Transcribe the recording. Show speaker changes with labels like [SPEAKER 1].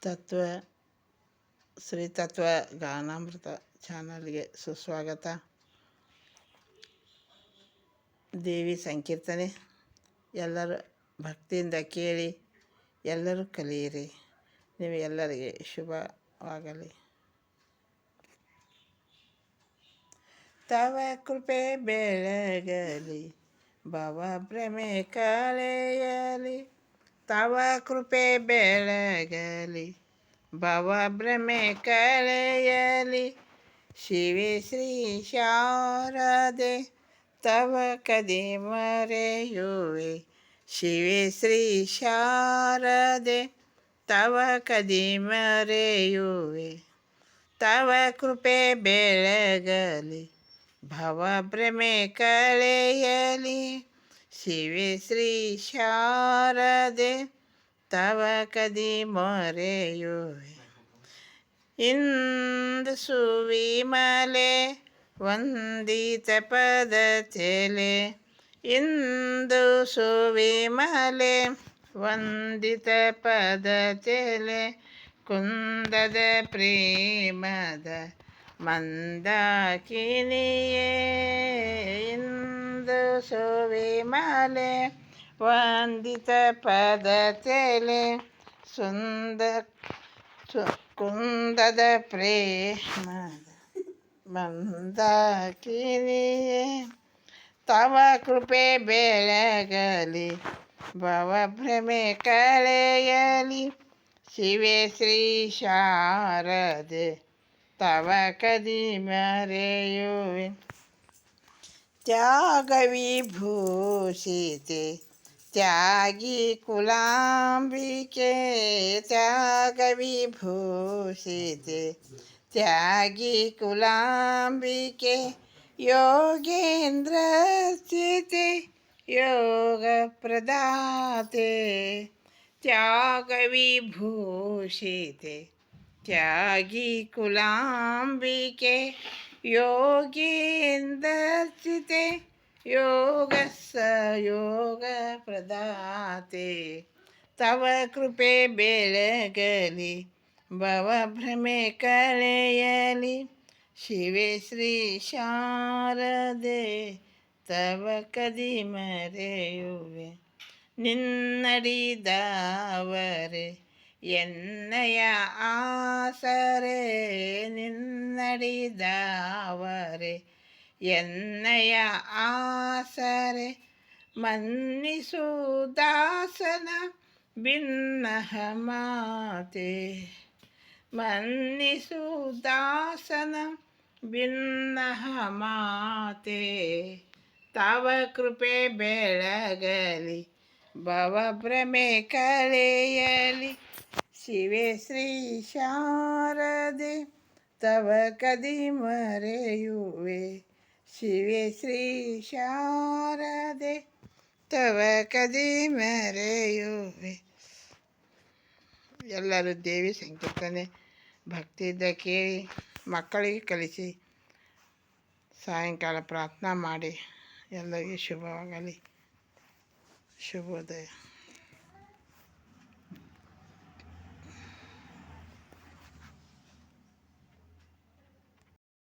[SPEAKER 1] ತತ್ವ ಶ್ರೀ ತತ್ವ ಗಾನಾಮೃತ ಚಾನಲ್ಗೆ ಸುಸ್ವಾಗತ. ದೇವಿ ಸಂಕೀರ್ತನೆ ಎಲ್ಲರೂ ಭಕ್ತಿಯಿಂದ ಕೇಳಿ, ಎಲ್ಲರೂ ಕಲಿಯಿರಿ. ನೀವು ಎಲ್ಲರಿಗೆ ಶುಭವಾಗಲಿ. ತವ ಕೃಪೆ ಬೆಳಗಲಿ, ಭವ ಭ್ರಮೆ ಕಳೆಯಲಿ. ತವ ಕೃಪೆ ಬೆಳಗಲಿ, ಭವ ಭ್ರಮೆ ಕಳೆಯಲಿ. ಶಿವೆ ಶ್ರೀ ಶಾರದೆ ತವ ಕದಿ ಮರೆಯುವೆ. ಶಿವೆ ಶ್ರೀ ಶಾರದೆ ತವ ಕದಿ ಮರೆಯುವೆ. ತವ ಕೃಪೆ ಬೆಳಗಲಿ, ಭವ ಭ್ರಮೆ ಕಳೆಯಲಿ. ಶಿವೆ ಶ್ರೀ ಶಾರದೆ ತವ ಕದಿ ಮರೆಯುವೆ. ಇಂದು ಸುವಿಮಲೆ ವಂದಿತ ಪದ ಚೆಲೆ. ಇಂದು ಸುವಿಮಲೆ ವಂದಿತ ಪದ ಚೆಲೆ. ಕುಂದದ ಪ್ರೇಮದ ಮಂದಾಕಿನಿಯೇ. ಇಂದು ಸುವಿಮಲೆ ವಂದಿತ ಪದ ಚೆಲೆ. ಕುಂದದ ಪ್ರೇಮದ ಮಂದಾಕಿನಿಯೇ. ತವ ಕೃಪೆ ಬೆಳಗಲಿ, ಭವ ಭ್ರಮೆ ಕಳೆಯಲಿ. ಶಿವೆ ಶ್ರೀ ಶಾರದೆ ತವ ಕದಿ ಮರೆಯುವೆ. ತ್ಯಾಗ ವಿಭೂಷಿತೆ ತ್ಯಾಗಿ ಕುಲಾಂಬಿಕೆ. ತ್ಯಾಗ ವಿಭೂಷಿತೆ ತ್ಯಾಗಿ ಕುಲಾಂಬಿಕೆ. ಯೋಗೇಂದ್ರ ಸ್ಥಿತೆ ಯೋಗ ಪ್ರದಾತೆ. ತ್ಯಾಗ ವಿಭೂಷಿತೆ ತ್ಯಾಗಿ ಕುಲಾಂಬಿಕೆ. ಯೋಗೇಂದ್ರಸ್ಥಿತೆ ಯೋಗ ಯೋಗ ಪ್ರದಾತೆ. ತವ ಕೃಪೆ ಬೆಳಗಲಿ, ಭವ ಭ್ರಮೆ ಕಳೆಯಲಿ. ಶಿವೆ ಶ್ರೀ ಶಾರದೆ ತವ ಕದಿ ಮರೆಯುವೆ. ನಿನ್ನಡಿದವರೆ ಎನ್ನಯ ಆಸರೆ. ನಿನ್ನಡಿದವರೆ ಎನ್ನಯ ಆಸರೆ. ಮನ್ನಿಸು ದಾಸನ ಬಿನ್ನಹ ಮಾತೆ. ಮನ್ನಿಸು ದಾಸನ ಬಿನ್ನಹ ಮಾತೆ. ತವ ಕೃಪೆ ಬೆಳಗಲಿ, ಭವ ಭ್ರಮೆ ಕಳೆಯಲಿ. ಶಿವೆ ಶ್ರೀ ಶಾರದೆ ತವ ಕದಿ ಮರೆಯುವೆ. ಶಿವೆ ಶ್ರೀ ಶಾರದೆ ತವ ಕದಿ ಮರೆಯುವೆ. ಎಲ್ಲರೂ ದೇವಿ ಸಂಕೀರ್ತನೆ ಭಕ್ತಿಯಿಂದ ಕೇಳಿ, ಮಕ್ಕಳಿಗೆ ಕಲಿಸಿ, ಸಾಯಂಕಾಲ ಪ್ರಾರ್ಥನಾ ಮಾಡಿ. ಎಲ್ಲರಿಗೂ ಶುಭವಾಗಲಿ. ಶುಭೋದಯ.